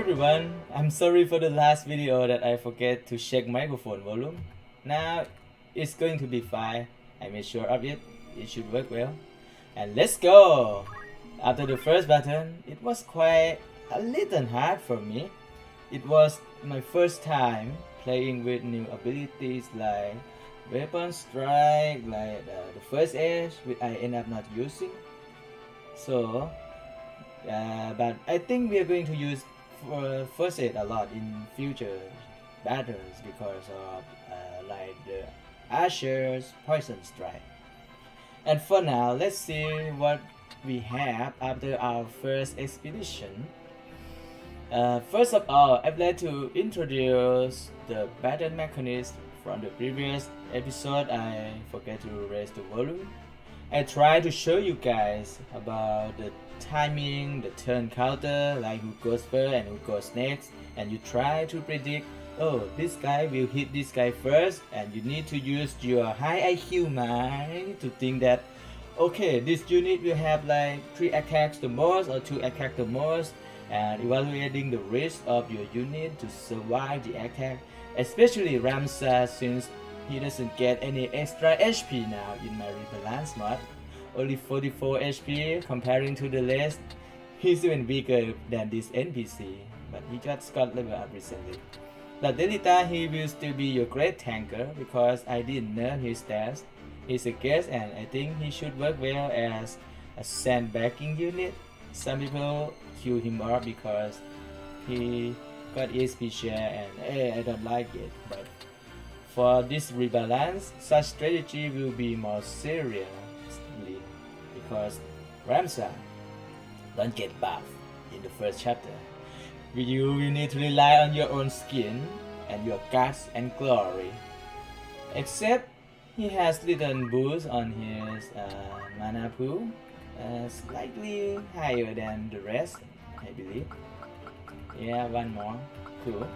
everyone, I'm sorry for the last video that I forget to check microphone volume. Now it's going to be fine. I made sure of it. It should work well. And let's go! After the first button, it was quite a little hard for me. It was my first time playing with new abilities like weapon strike, like the first edge, which I end up not using. So, but I think we are going to use first aid a lot in future battles because of like the Asher's poison strike. And for now, let's see what we have after our first expedition. First of all, I'd like to introduce the battle mechanism from the previous episode. I forget to raise the volume. I try to show you guys about the timing, the turn counter, like who goes first and who goes next, and you try to predict, oh, this guy will hit this guy first, and you need to use your high IQ mind to think that, okay, this unit will have like 3 attacks the most or 2 attacks the most, and evaluating the risk of your unit to survive the attack, especially Ramsa, since he doesn't get any extra HP now in my rebalance mod. Only 44 HP comparing to the rest. He's even bigger than this NPC, but he just got level up recently. But Delita, he will still be your great tanker because I didn't nerf his stats. He's a guest and I think he should work well as a sandbagging unit. Some people kill him off because he got EXP share and I don't like it, but for this rebalance, such strategy will be more seriously because Ramsa don't get buffed in the first chapter. You will need to rely on your own skin and your guts and glory. Except he has little boost on his mana pool, slightly higher than the rest, I believe. Yeah, one more. Cool.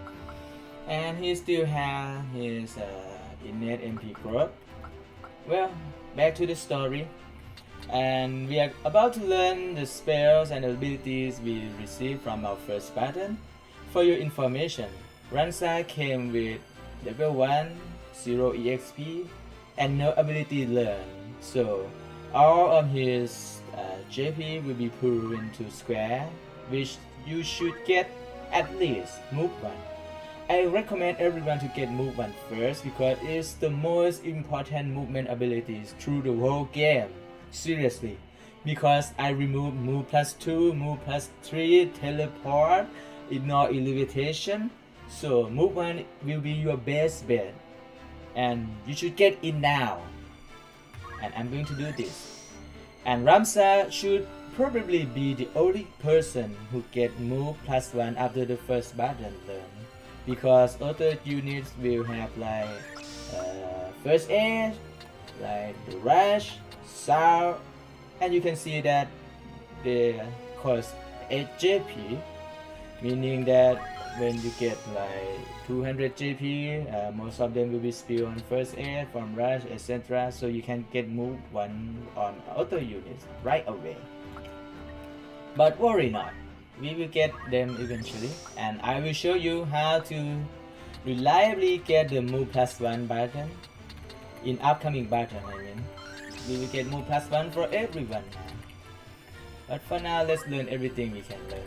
And he still has his innate MP growth. Well, back to the story. And we are about to learn the spells and abilities we received from our first battle. For your information, Ransa came with level 1, 0 EXP, and no ability learned. So all of his JP will be pulled into square, which you should get at least move 1. I recommend everyone to get move 1 first because it's the most important movement abilities through the whole game. Seriously, because I removed move +2, move +3, teleport, ignore levitation. So move 1 will be your best bet, and you should get it now. And I'm going to do this. And Ramsa should probably be the only person who get move +1 after the first battle learn, because other units will have like first aid, like the rush, sound, and you can see that they cost 8 JP, meaning that when you get like 200 JP, most of them will be spilled on first aid from rush, etc. So you can get move 1 on other units right away. But worry not, we will get them eventually, and I will show you how to reliably get the move +1 button in upcoming battle. We will get move +1 for everyone now. But for now, let's learn everything we can learn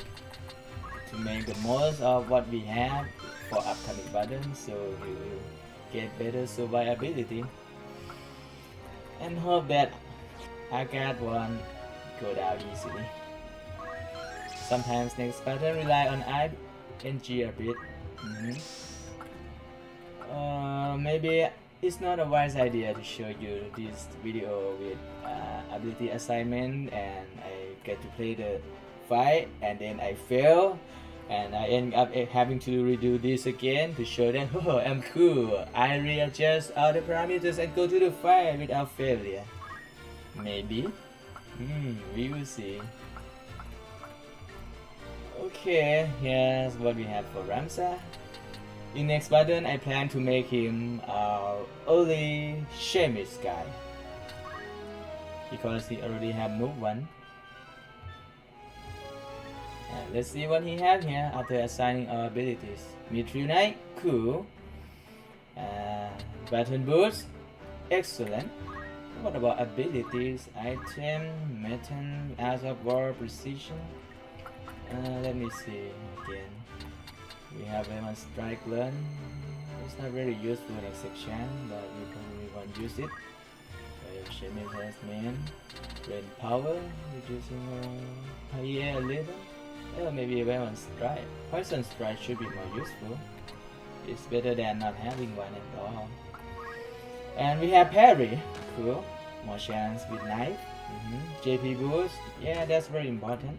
to make the most of what we have for upcoming battles, so we will get better survivability. And hope that Agat won't go down easily. Sometimes next battle rely on ING a bit. Maybe it's not a wise idea to show you this video with ability assignment and I get to play the fight and then I fail and I end up having to redo this again to show them, oh, I'm cool, I readjust all the parameters and go to the fight without failure. Maybe. We will see. Okay, here's what we have for Ramsa. In next button, I plan to make him our only Shemis guy because he already have move 1. And let's see what he have here after assigning our abilities. Mithril Knight, cool. Button Boost, excellent. What about abilities? Item, Metal, As of War, Precision. Let me see again. We have Weapon Strike Learn. It's not very useful in section, but we probably won't use it. Shimmy Harassment, Rain Power, reducing yeah, a little. Maybe Weapon Strike. Poison Strike should be more useful. It's better than not having one at all. And we have Parry, cool. More chance with knife. JP Boost, yeah, that's very important.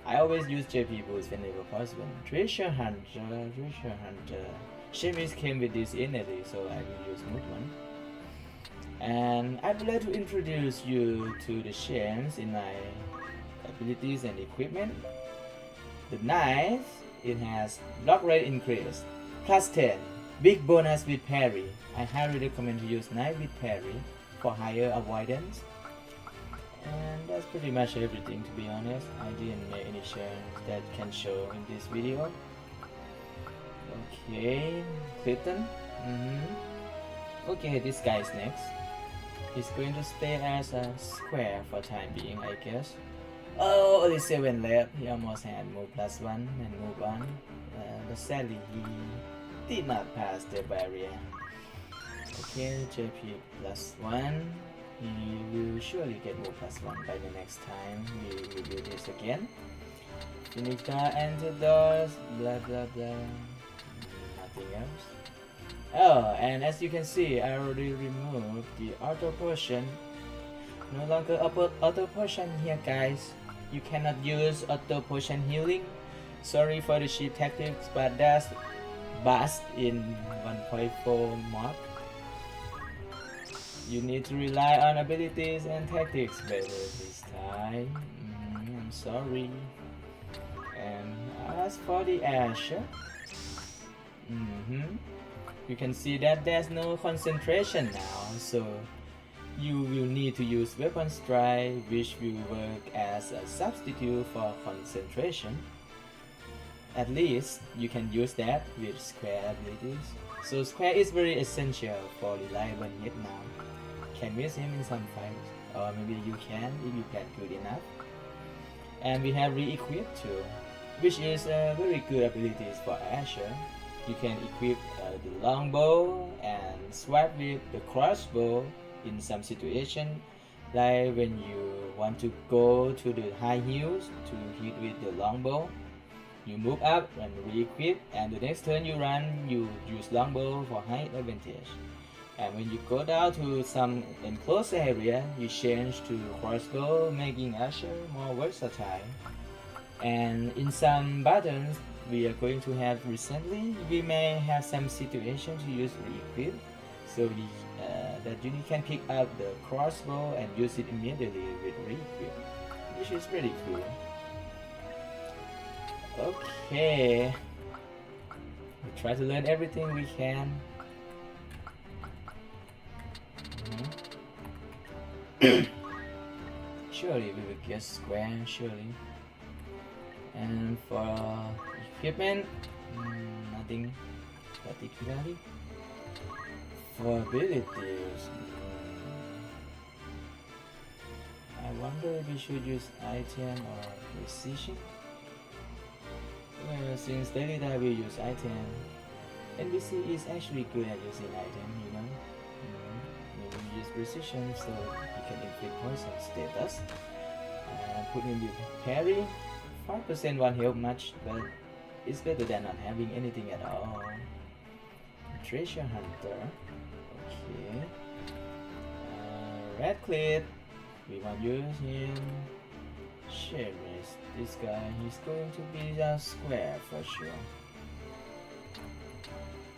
I always use JP Boost whenever possible. Treasure Hunter. Shemis came with this innately, so I will use movement. And I would like to introduce you to the shames in my abilities and equipment. The knife, it has block rate increase, plus 10, big bonus with parry. I highly recommend to use knife with parry for higher avoidance. And that's pretty much everything, to be honest. I didn't make any shames that can show in this video. Okay, Clinton. Okay, this guy is next. He's going to stay as a square for time being, I guess. Oh, only 7 left. He almost had move +1 and move on. But sadly, he did not pass the barrier. Okay, JP +1. He will surely get move +1 by the next time we will do this again. Finish the enter doors, blah blah blah. Nothing else. Oh, and as you can see, I already removed the auto potion. No longer auto potion here, guys. You cannot use auto potion healing. Sorry for the cheap tactics, but that's bust in 1.4 mark. You need to rely on abilities and tactics better this time. I'm sorry. And as for the Asher, you can see that there's no concentration now, so you will need to use Weapon Strike, which will work as a substitute for concentration. At least you can use that with square abilities. So square is very essential for reliable hit now. Can miss him in some fights, or maybe you can if you get good enough. And we have re-equip too, which is very good abilities for Asher. You can equip the longbow and swap with the crossbow in some situation, like when you want to go to the high heels to hit with the longbow. You move up and re-equip, and the next turn you run, you use longbow for height advantage. And when you go down to some enclosed area, you change to crossbow, making Asher more versatile. And in some battles we are going to have recently, we may have some situation to use re-equip, so that you can pick up the crossbow and use it immediately with re-equip, which is pretty cool. Okay, we try to learn everything we can. Surely we will get square, surely. And for equipment, nothing particularly. For abilities, I wonder if we should use item or precision. Well, since daily that we use item, NPC is actually good at using item, you know. Maybe we use precision so he can inflict poison status. Put in the parry. 5% won't help much, but it's better than not having anything at all. Treasure Hunter. Okay. Radcliffe. We won't use him. Sheamus. This guy, he's going to be a square for sure.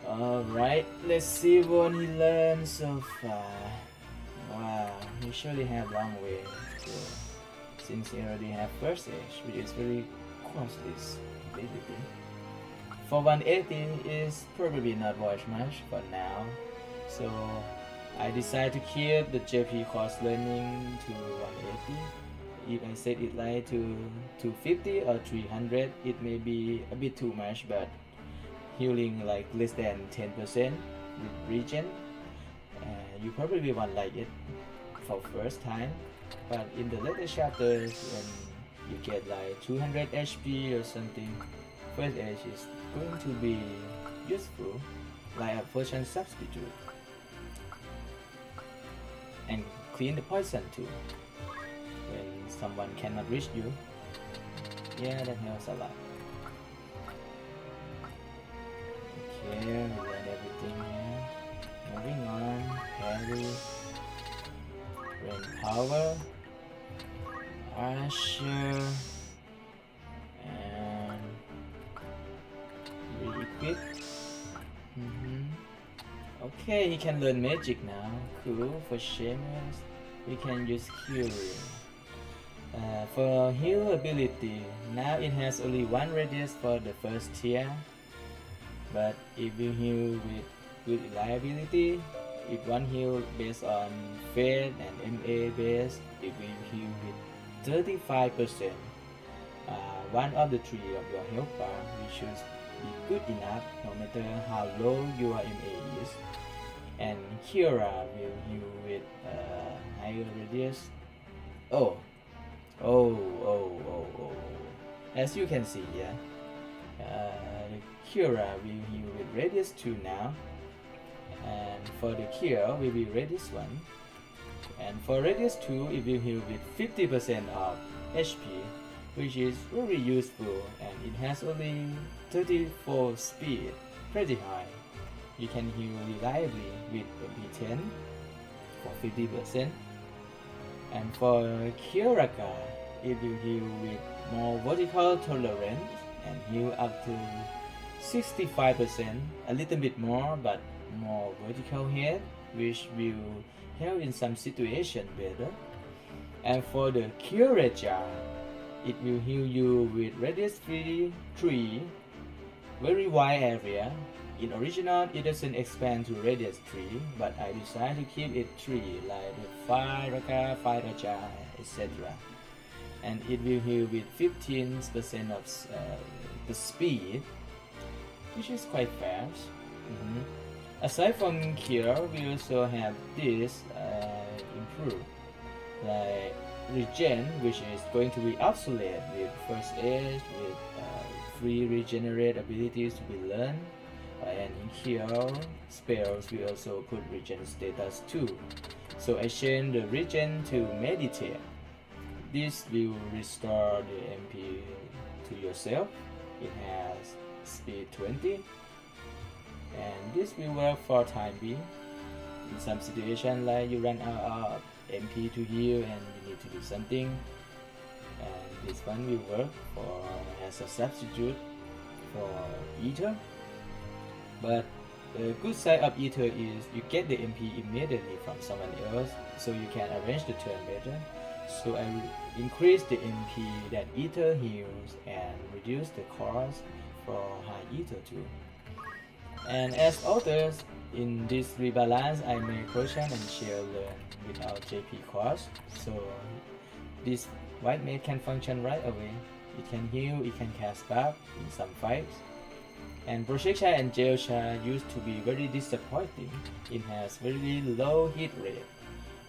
Alright, let's see what he learned so far. Wow, he surely have long way to go, since he already have first age, which is very costly ability. For 180 is probably not worth much for now, so I decided to keep the JP cost learning to 180. if I set it like to 250 or 300, it may be a bit too much, but healing like less than 10% with regen, you probably won't like it for first time. But in the later chapters, when you get like 200 HP or something, first aid is going to be useful, like a potion substitute. And clean the poison too. When someone cannot reach you, yeah, that helps a lot. Okay, we learned everything here. Moving on, Harry, Rain Power, Archer, and re-equip. Okay, he can learn magic now. Cool. For Seamus, we can use healing. For heal ability, now it has only one radius for the first tier. But if you heal with good reliability, if one heal based on Fate and MA base, if you heal with 35%, one of the three of your health bar, which should be good enough no matter how low your MA is. And Kira will heal with higher radius. As you can see, yeah, Kira will heal with radius 2 now, and for the cure will be radius 1, and for radius 2 it will heal with 50% of HP, which is very useful, and it has only 34 speed, pretty high. You can heal reliably with MP10 for 50%, and for Kuraka it will heal with more vertical tolerance and heal up to 65%, a little bit more, but more vertical head, which will help in some situation better. And for the Cure Jar, it will heal you with radius 3, very wide area. In original, it doesn't expand to radius 3, but I decided to keep it 3, like the Fire Raka, Fire Raja, etc. And it will heal with 15% of the speed, which is quite fast. Aside from Cure, we also have this improved, like Regen, which is going to be obsolete with First Aid, with free regenerate abilities to be learned. And in Cure spells, we also put Regen status too. So I change the Regen to Meditate. This will restore the MP to yourself. It has speed 20, and this will work for time being. In some situation like you run out of MP to heal and you need to do something, and this one will work for as a substitute for Ether. But the good side of Ether is you get the MP immediately from someone else, so you can arrange the turn better. So I will increase the MP that Ether heals and reduce the cost for high Ether too. And as authors, in this rebalance, I make Potion and Shell learn without JP cost. So this White Mage can function right away. It can heal, it can cast buff in some fights. And Projectile and Jailcha used to be very disappointing. It has very low hit rate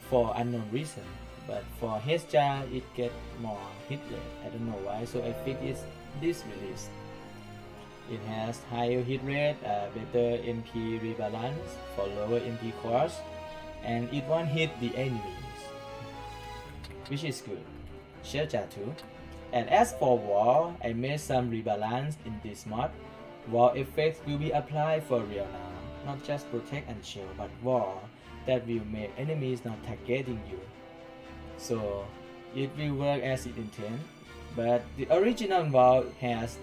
for unknown reason. But for Hesja, it get more hit rate. I don't know why, so I think it's this release. It has higher hit rate, better MP rebalance for lower MP cost, and it won't hit the enemies, which is good. Shelja too. And as for Wall, I made some rebalance in this mod. Wall effects will be applied for real now, not just protect and shield, but wall that will make enemies not targeting you. So it will work as it intended, but the original wall has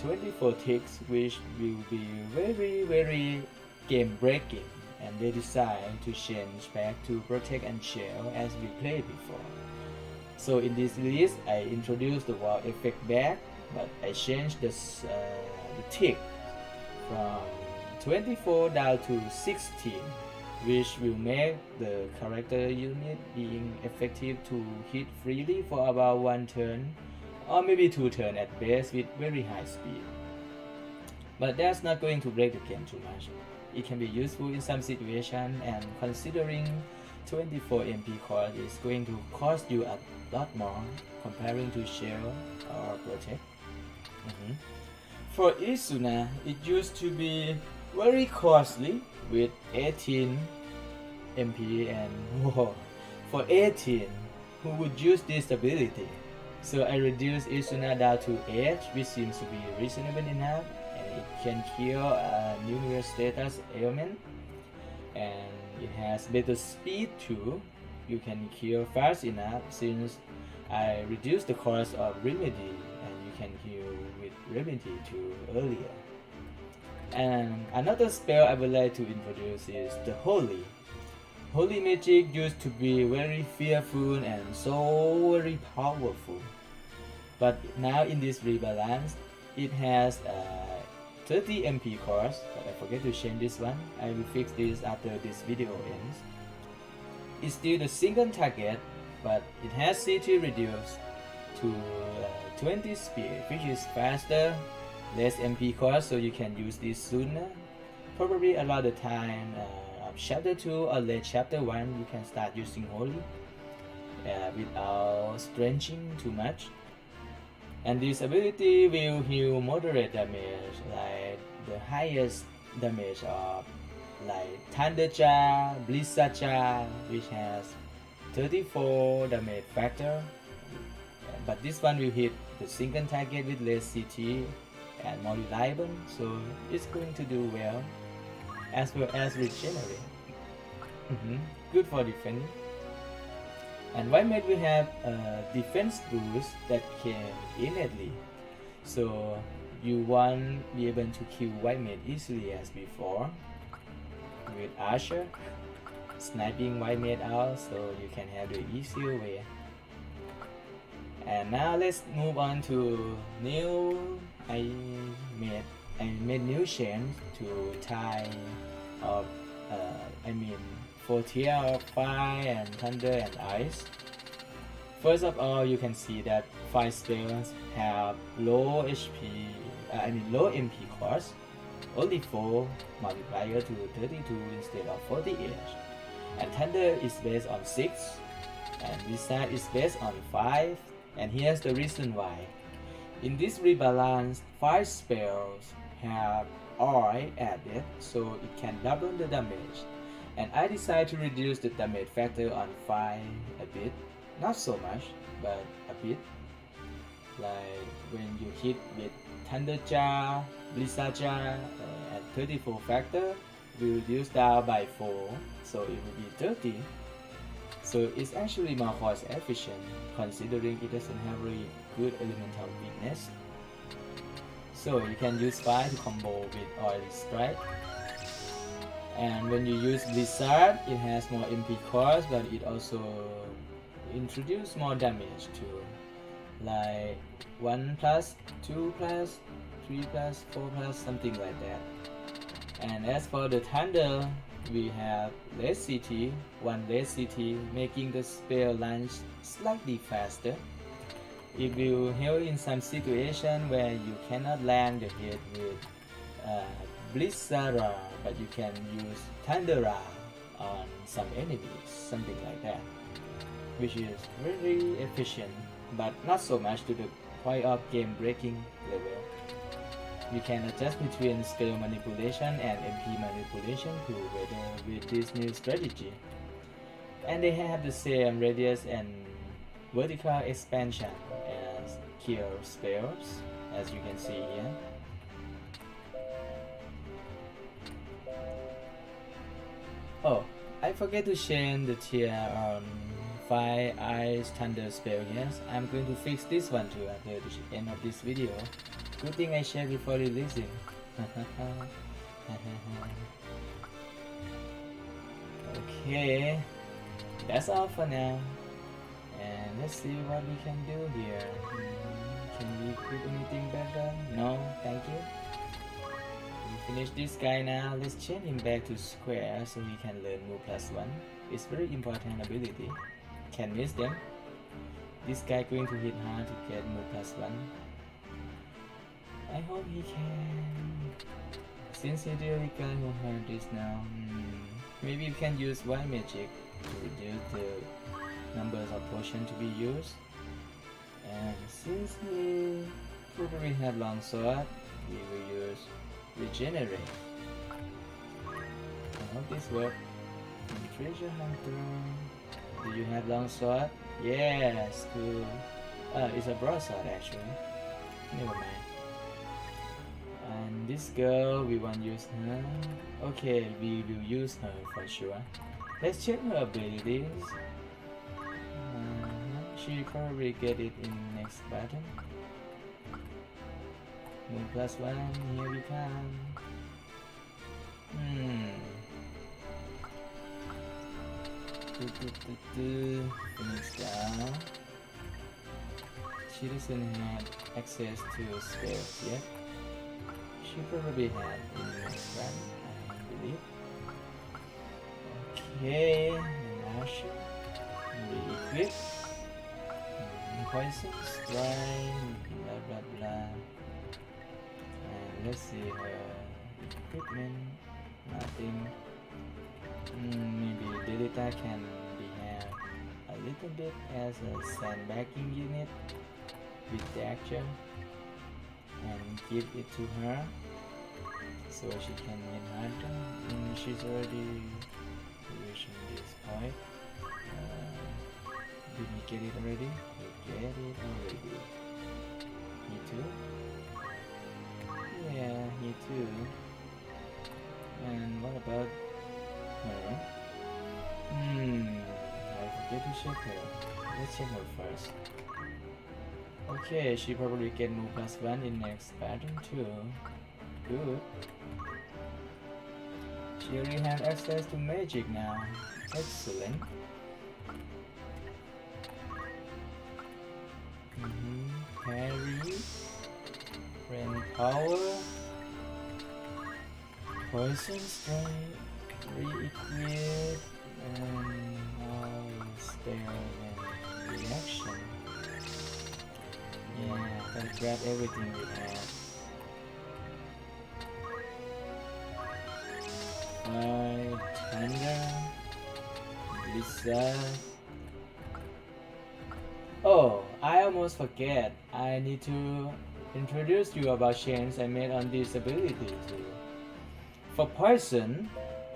24 ticks, which will be very game breaking, and they decide to change back to protect and shield as we played before. So in this release, I introduced the wall effect back, but I changed the tick from 24 down to 16. which will make the character unit being effective to hit freely for about one turn or maybe two turns at best with very high speed. But that's not going to break the game too much. It can be useful in some situations, and considering 24 MP cost is going to cost you a lot more comparing to Shell or Protect. For Isuna, it used to be very costly with 18 MP, and whoa, for 18, who would use this ability? So I reduced Isuna down to 8, which seems to be reasonable enough, and it can kill a numerous status ailment, and it has better speed too. You can kill fast enough since I reduced the cost of Remedy, and you can heal with Remedy too earlier. And another spell I would like to introduce is the Holy. Holy magic used to be very fearful and so very powerful. But now in this rebalance, it has a 30 MP cost, but I forget to change this one. I will fix this after this video ends. It's still the single target, but it has CT reduced to 20 speed, which is faster, less MP cost, so you can use this sooner. Probably around the time of chapter 2 or late chapter 1, you can start using Holy without stretching too much. And this ability will heal moderate damage, like the highest damage of like Thunderjaw, Blizzardjaw, which has 34 damage factor. But this one will hit the single target with less CT and more reliable, so it's going to do well as regenerate. Good for defense. And white mage will have a defense boost that came innately, so you won't be able to kill white mage easily as before with Archer sniping white mage out, so you can have the easier way. And now let's move on to new. I made new chains to tie of for tier of fire and thunder and ice. First of all, you can see that 5 spells have low low MP cost, only 4 multiplier to 32 instead of 48. And thunder is based on 6, and Blizzard is based on 5, and here's the reason why. In this rebalance, 5 spells have oil added, so it can double the damage. And I decided to reduce the damage factor on 5 a bit, not so much, but a bit. Like when you hit with Thunderjaw, Blizzardjaw at 34 factor, we reduce down by 4, so it will be 30. So it's actually more cost efficient considering it doesn't have really good elemental weakness. So you can use 5 to combo with Oily Strike. And when you use Blizzard, it has more MP cost, but it also introduces more damage too. Like 1 plus, 2 plus, 3 plus, 4 plus, something like that. And as for the Thunder, we have less CT, 1 less CT, making the spell launch slightly faster. It will help in some situation where you cannot land the hit with Blizzard, but you can use Thundera on some enemies, something like that, which is very efficient, but not so much to the point of game breaking level. You can adjust between spell manipulation and MP manipulation too, whether with this new strategy. And they have the same radius and vertical expansion as kill spells, as you can see here. Oh, I forget to change the tier on Fire, Ice, Thunder spell. Yes, I'm going to fix this one too at the end of this video. Good thing I shared before releasing. Okay, that's all for now. And let's see what we can do here. Can we equip anything better? No, thank you. We Finish this guy now. Let's change him back to square so he can learn move +1. It's very important ability. Can miss them. This guy going to hit hard to get move +1. I hope he can. Since he really guy who have this now, maybe you can use white magic to reduce the numbers of potion to be used. And since he probably have long sword, we will use regenerate. I hope this works. Treasure hunter. Do you have long sword? Yes, cool. It's a broadsword actually. Never mind. And this girl, we won't use her. Okay, we will use her for sure. Let's check her abilities. She probably get it in next button. Move +1, here we come. Finish down. She doesn't have access to spells yet. She probably had in the next run, I believe. Okay, Masha. Re-equip. Poison strike, blah blah blah. And let's see her equipment. Nothing. Maybe Delita can be have a little bit as a sandbagging unit with the action and give it to her so she can hit harder. She's already reaching this point. Did we get it already? We get it already. Me too? Yeah, me too. And what about her? I forget to check her. Let's check her first. Okay, she probably get move +1 in next pattern too. Good. She already have access to magic now. Excellent. Parry, rain power, poison strike, re-equip, and spell and reaction. Yeah, gotta grab everything we have. Fire, thunder, blizzard. Oh, I almost forget. I need to introduce you about changes I made on this ability too. For poison,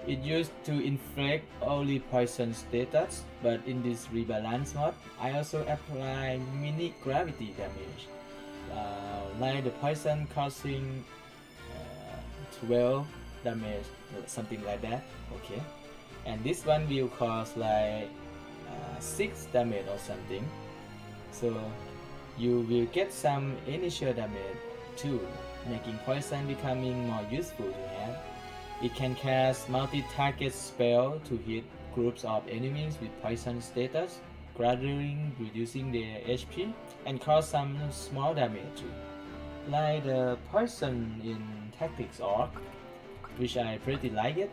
it used to inflict only poison status, but in this rebalance mode, I also apply mini gravity damage, like the poison causing 12 damage, something like that. Okay, and this one will cause like 6 damage or something. So you will get some initial damage too, making poison becoming more useful to have. It can cast multi-target spell to hit groups of enemies with poison status, gradually reducing their HP and cause some small damage too. Like the poison in Tactics Orc, which I pretty like it.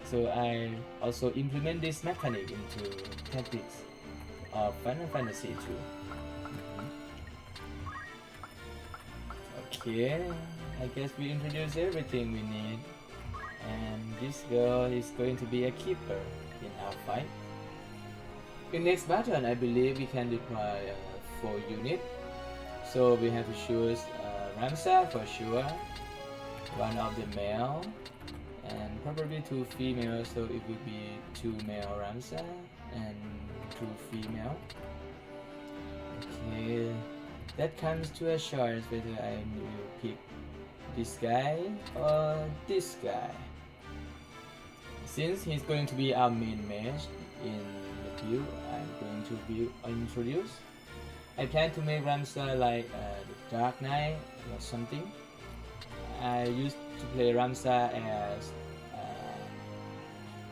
So I also implement this mechanic into Tactics of Final Fantasy 2. Okay, I guess we introduced everything we need. And this girl is going to be a keeper in our fight. In next button, I believe we can deploy 4 units. So we have to choose Ramsa for sure, one of the male, and probably 2 female, so it will be 2 male Ramsa and 2 female. Okay, that comes to a choice whether I will pick this guy or this guy. Since he's going to be our main mage in the build I'm going to introduce, I plan to make Ramsa like the Dark Knight or something. I used to play Ramsa as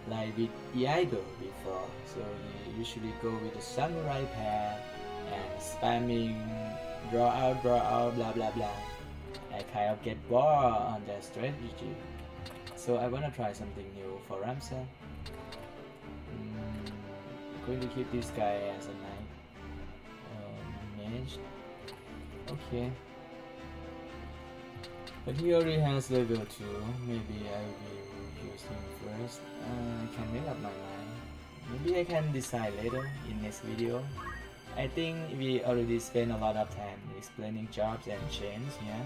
like with Iaido before, so he usually go with the samurai path and spamming draw out, blah blah blah. I kind of get bored on that strategy. So I wanna try something new for Ramsey. Going to keep this guy as a knight. Mage. Okay. But he already has level 2. Maybe I will use him first. I can make up my mind. Maybe I can decide later in next video. I think we already spent a lot of time explaining jobs and chains, yeah.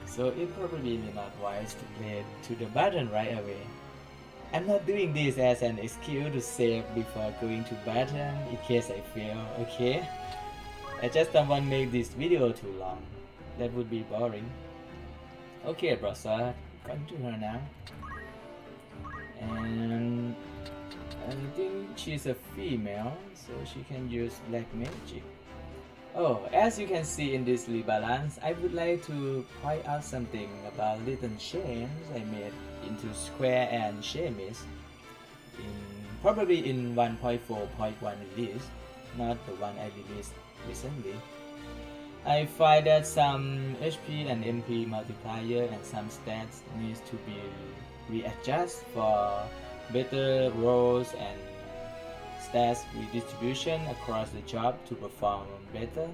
So it's probably not wise to play to the button right away. I'm not doing this as an excuse to save before going to button in case I fail, okay? I just don't want to make this video too long. That would be boring. Okay, brother, come to her now. And I think she's a female, so she can use black magic. Oh, as you can see in this rebalance, I would like to point out something about little changes I made into square and chemise probably in 1.4.1 release, not the one I released recently. I find that some HP and MP multiplier and some stats needs to be readjusted for better roles and stats redistribution across the job to perform better,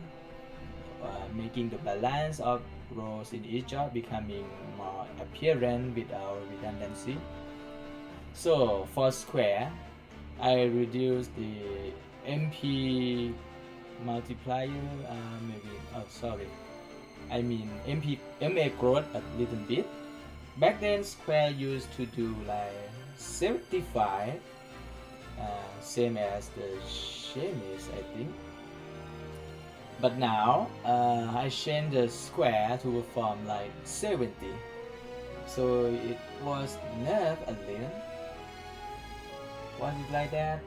making the balance of roles in each job becoming more apparent without redundancy. So for square, I reduced the MP multiplier, I mean MA growth a little bit. Back then square used to do like 75, same as the chemise, I think. But now I changed the square to perform like 70, so it was nerfed a little. Was it like that?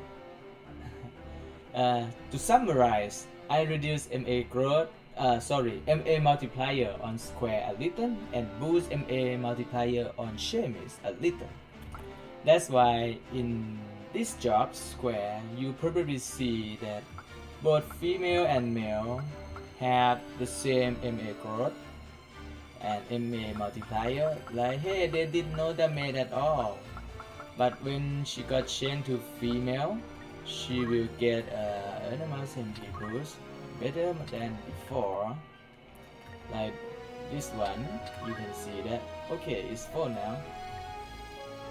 To summarize, I reduced MA growth, MA multiplier on square a little and boost MA multiplier on chemise a little. That's why in this job square, you probably see that both female and male have the same MA growth and MA multiplier. Like, hey, they did no damage at all. But when she got changed to female, she will get an MP boost better than before. Like this one, you can see that. Okay, it's full now.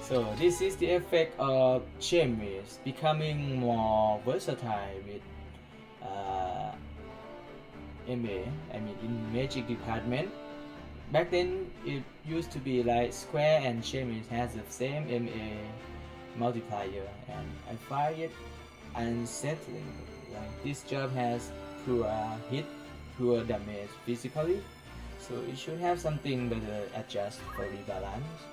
So this is the effect of chemise becoming more versatile with MA, I mean in magic department. Back then it used to be like square and chemise has the same MA multiplier, and I find it unsettling. Like this job has poor hit, poor damage physically, so it should have something better adjust for rebalance.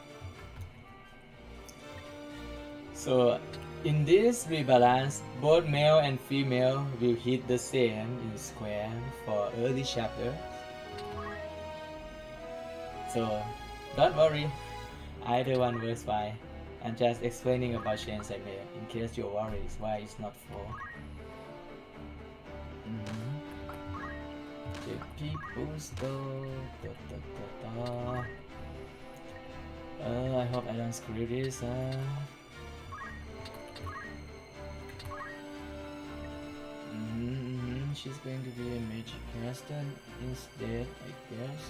So in this rebalance, both male and female will hit the same in square for early chapter. So don't worry, either one works fine. I'm just explaining about changes I made in case you're worried why it's not full. The people store. I hope I don't screw this. She's going to be a magic caster instead, I guess.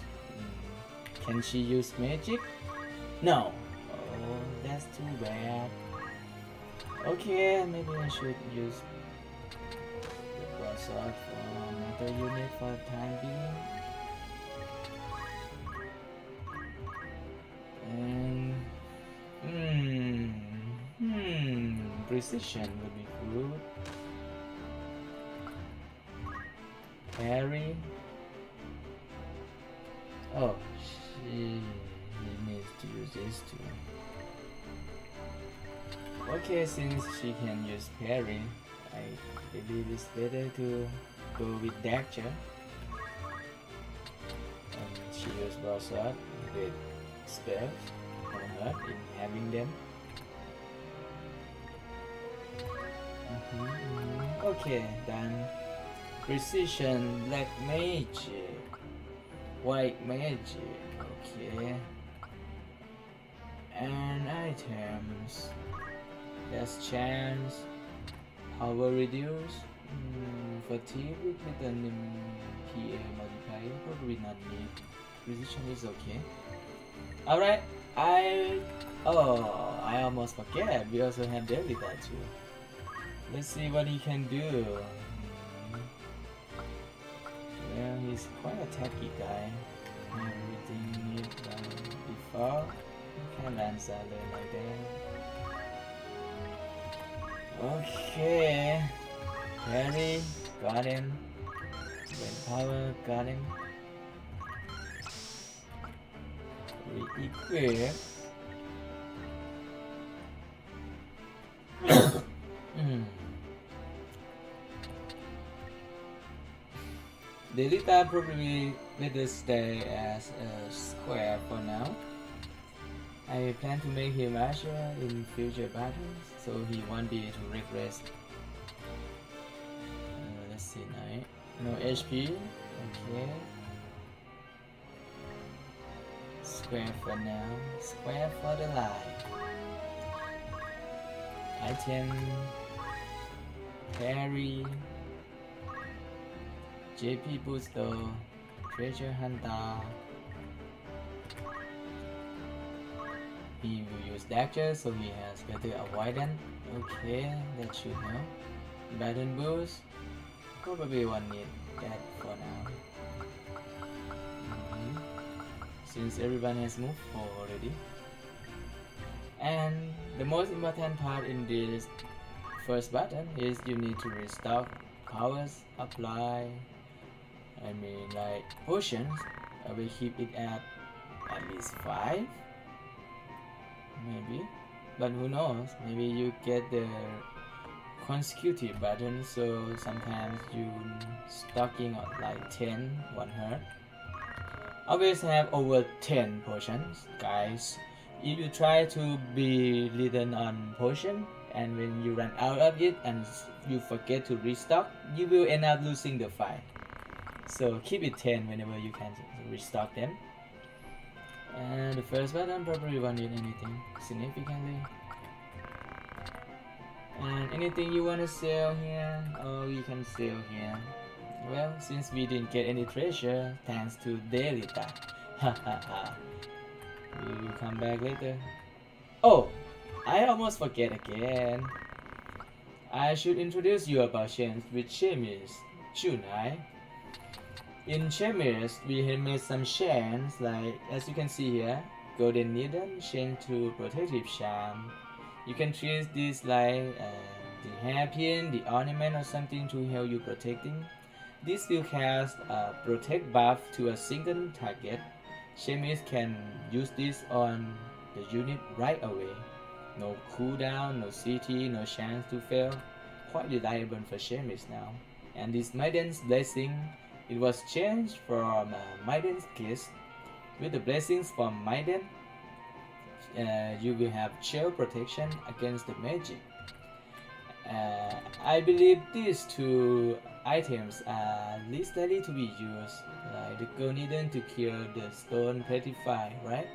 Can she use magic? No. Oh, that's too bad. Okay, maybe I should use the broadsword for another unit for the time being. And precision would be good. Parry. Oh, he needs to use this too. Okay, since she can use parry, I believe it's better to go with dagger. And she used broadsword with spells, no hurt in having them. Okay, done. Precision black magic. White magic. Okay. And items. Less chance. Power reduce. Fatigue with an PA multiplier. Probably not need. Precision is okay. Alright. I almost forget. We also have daily too. Let's see what he can do. Well, he's quite a tacky guy. Everything needs by default. You can land silent like that. Okay. Carry, got him. Wind power, got him. Re-equip. Delita probably better stay as a square for now. I plan to make him Asher in future battles, so he won't be able to regress. Let's see now. No HP. Okay. Square for now. Square for the life. Item. Parry. JP Booster. Treasure Hunter. He will use Dagger, so he has better avoidance. Okay, that should know. Battle Boost. Probably won't need that for now. Since everyone has moved forward already. And the most important part in this first button is you need to restock powers, apply, like potions. I will keep it at least 5. Maybe, but who knows, maybe you get the consecutive button, so sometimes you stocking of like 10 won't hurt. Always have over 10 potions, guys. If you try to be little on potion and when you run out of it and you forget to restock, you will end up losing the fight. So keep it 10 whenever you can restock them. And the first button probably won't need anything significantly. And anything you wanna sell here, or you can sell here. Well, since we didn't get any treasure, thanks to Delita. Hahaha. We will come back later. Oh, I almost forget again. I should introduce you about chains with Chemis, shouldn't I? In Chemis, we have made some chains, like as you can see here, golden needle, chain to protective charm. You can treat this like the hairpin, the ornament or something to help you protecting. This will cast a protect buff to a single target. Chemis can use this on the unit right away. No cooldown, no CT, no chance to fail. Quite reliable for Chemis now. And this Maiden's Blessing, it was changed from Maiden's Kiss. With the blessings from Maiden, you will have chill protection against the magic. I believe these two items are least likely to be used, like the gold needle to cure the stone petrify, right?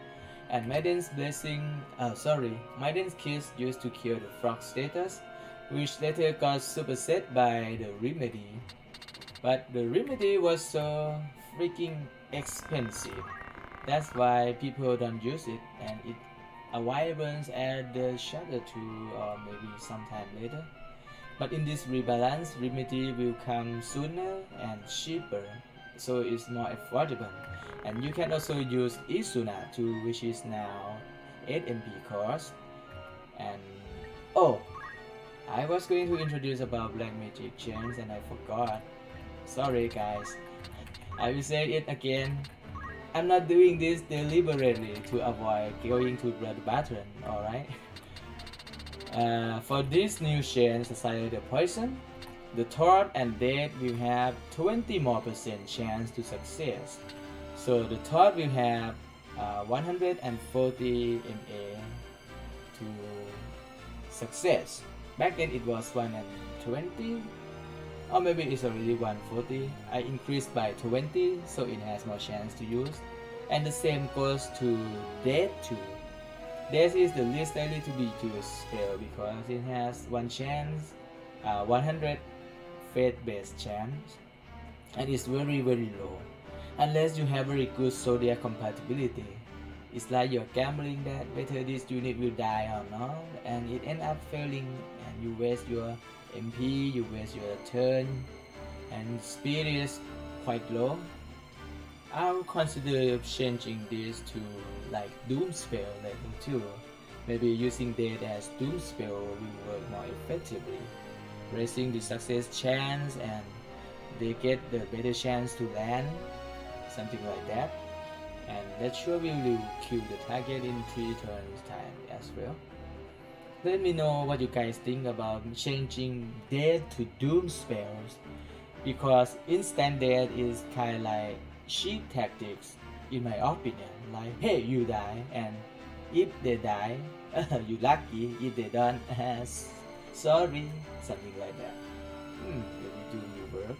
And Maiden's Blessing, Maiden's Kiss used to cure the frog status, which later got superset by the remedy. But the remedy was so freaking expensive. That's why people don't use it, and it available at the Shadow 2 or maybe sometime later. But in this rebalance, remedy will come sooner and cheaper, so it's more affordable. And you can also use Isuna too, which is now 8 MP cost. And oh, I was going to introduce about black magic chains and I forgot. Sorry guys, I will say it again. I'm not doing this deliberately to avoid going to blood button, alright? For this new chain, Society the Poison, the Thorn and Dead will have 20 more % chance to success. So the Thorn will have 140 MA to success. Back then it was 120. or maybe it's already 140. I increased by 20 so it has more chance to use. And the same goes to dead too. Death is the least likely to be used spell because it has one chance, 100 fate-based chance, and it's very low unless you have very good zodiac compatibility. It's like you're gambling that whether this unit will die or not, and it ends up failing, and you waste your MP, you waste your turn, and speed is quite low. I'll consider changing this to like Doom Spell level 2. Maybe using that as Doom Spell will work more effectively, raising the success chance and they get the better chance to land, something like that. And that sure will kill the target in 3 turns time as well. Let me know what you guys think about changing dead to Doom spells, because instant death is kind of like cheap tactics in my opinion. Like, hey, you die, and if they die, you lucky. If they don't, sorry, something like that. Maybe do new work.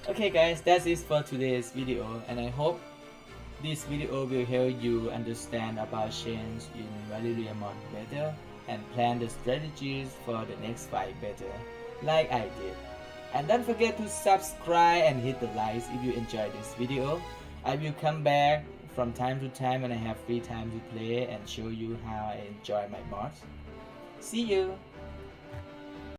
Okay guys, that's it for today's video, and I hope this video will help you understand about change in Valeria mod better and plan the strategies for the next fight better, like I did. And don't forget to subscribe and hit the likes if you enjoyed this video. I will come back from time to time when I have free time to play and show you how I enjoy my mods. See you!